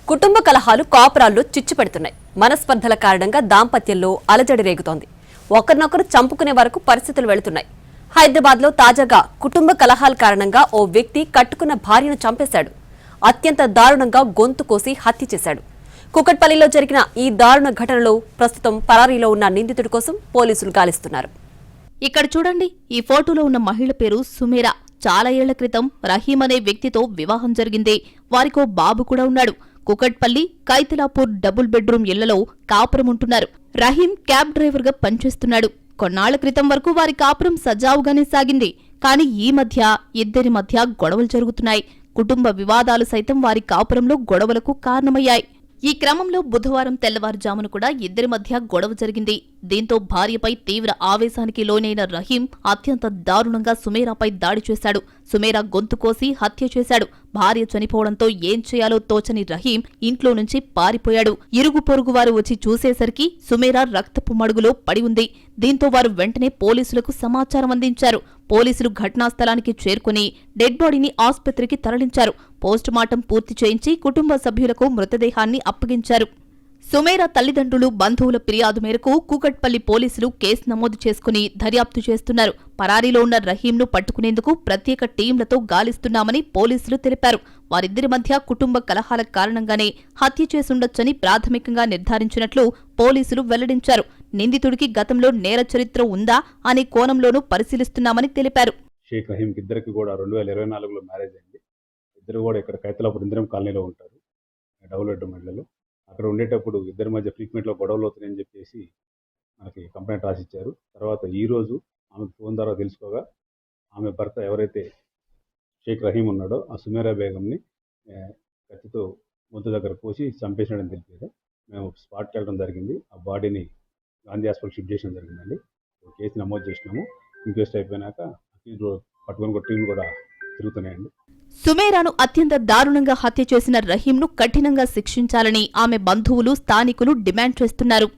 కుటుంబ కలహాలు కాపురాల్లో చిచ్చు పెడుతున్నాయి. మనస్పర్ధల కారణంగా దాంపత్యంలో అలజడి రేగుతోంది. ఒకరినొకరు చంపుకునే వరకు పరిస్థితులు వెళుతున్నాయి. హైదరాబాద్లో తాజాగా కుటుంబ కలహాల కారణంగా ఓ వ్యక్తి కట్టుకున్న భార్యను చంపేశాడు. అత్యంత దారుణంగా గొంతు కోసి హత్య చేశాడు. కూకట్పల్లిలో జరిగిన ఈ దారుణ ఘటనలో ప్రస్తుతం పరారీలో ఉన్న నిందితుడి కోసం పోలీసులు గాలిస్తున్నారు. ఇక్కడ చూడండి, ఈ ఫోటోలో ఉన్న మహిళ పేరు సుమేరా. చాలా ఏళ్ల క్రితం రహీం అనే వ్యక్తితో వివాహం జరిగింది. వారికో బాబు కూడా ఉన్నాడు. కూకట్పల్లి కైతలాపూర్ డబుల్ బెడ్రూమ్ ఇళ్లలో కాపురం ఉంటున్నారు. రహీం క్యాబ్ డ్రైవర్ గా పనిచేస్తున్నాడు. కొన్నాళ్ల క్రితం వరకు వారి కాపురం సజావుగానే సాగింది. కానీ ఈ మధ్య ఇద్దరి మధ్య గొడవలు జరుగుతున్నాయి. కుటుంబ వివాదాలు సైతం వారి కాపురంలో గొడవలకు కారణమయ్యాయి. ఈ క్రమంలో బుధవారం తెల్లవారుజామున కూడా ఇద్దరి మధ్య గొడవ జరిగింది. దీంతో భార్యపై తీవ్ర ఆవేశానికి లోనైన రహీం అత్యంత దారుణంగా సుమేరాపై దాడి చేశాడు. సుమేరా గొంతు కోసి హత్య చేశాడు. భార్య చనిపోవడంతో ఏం చేయాలో తోచని రహీం ఇంట్లో నుంచి పారిపోయాడు. ఇరుగు పొరుగు వారు వచ్చి చూసేసరికి సుమేరా రక్తపు మడుగులో పడి ఉంది. దీంతో వారు వెంటనే పోలీసులకు సమాచారం అందించారు. పోలీసులు ఘటనా స్థలానికి చేరుకుని డెడ్ బాడీని ఆసుపత్రికి తరలించారు. పోస్టుమార్టం పూర్తి చేయించి కుటుంబ సభ్యులకు మృతదేహాన్ని అప్పగించారు. సుమేరా తల్లిదండ్రులు, బంధువుల ఫిర్యాదు మేరకు కూకట్పల్లి పోలీసులు కేసు నమోదు చేసుకుని దర్యాప్తు చేస్తున్నారు. పరారీలో ఉన్న రహీంను పట్టుకునేందుకు ప్రత్యేక టీంలతో గాలిస్తున్నామని పోలీసులు తెలిపారు. వారిద్దరి మధ్య కుటుంబ కలహాల కారణంగానే హత్య చేసుండొచ్చని ప్రాథమికంగా నిర్ధారించినట్లు పోలీసులు వెల్లడించారు. నిందితుడికి గతంలో నేర చరిత్ర ఉందా అనే కోణంలోనూ పరిశీలిస్తున్నామని తెలిపారు. షేక్ రహీం ఇద్దరికి కూడా 2024లో మ్యారేజ్ అయింది. ఇద్దరు కూడా ఇక్కడ కైతలాపూర్ ఇందిరం కాలనీలో ఉంటారు, డబుల్ బెడ్రూమ్ ఇళ్లలో. అక్కడ ఉండేటప్పుడు ఇద్దరి మధ్య ఫ్రీక్వెంట్లో గొడవలు అవుతున్నాయని చెప్పేసి మనకి కంప్లైంట్ రాసిచ్చారు. తర్వాత ఈరోజు ఆమెకు ఫోన్ ద్వారా తెలుసుకోగా ఆమె భర్త ఎవరైతే షేక్ రహీం ఉన్నాడో ఆ సుమేరా బేగంని కత్తితో గొంతు దగ్గర కోసి చంపేసినాడని తెలిపారు. మేము స్పాట్కి వెళ్ళడం జరిగింది. ఆ బాడీని గాంధీ హాస్పిటల్ షిఫ్ట్ చేయడం జరిగిందండి. కేసు నమోదు చేసినాము. ఇంక్వెస్ట్ అయిపోయినాక పట్టుకొని టీం కూడా తిరుగుతున్నాయండి. సుమేరాను అత్యంత దారుణంగా హత్య చేసిన రహీంను కఠినంగా శిక్షించాలని ఆమె బంధువులు, స్థానికులు డిమాండ్ చేస్తున్నారు.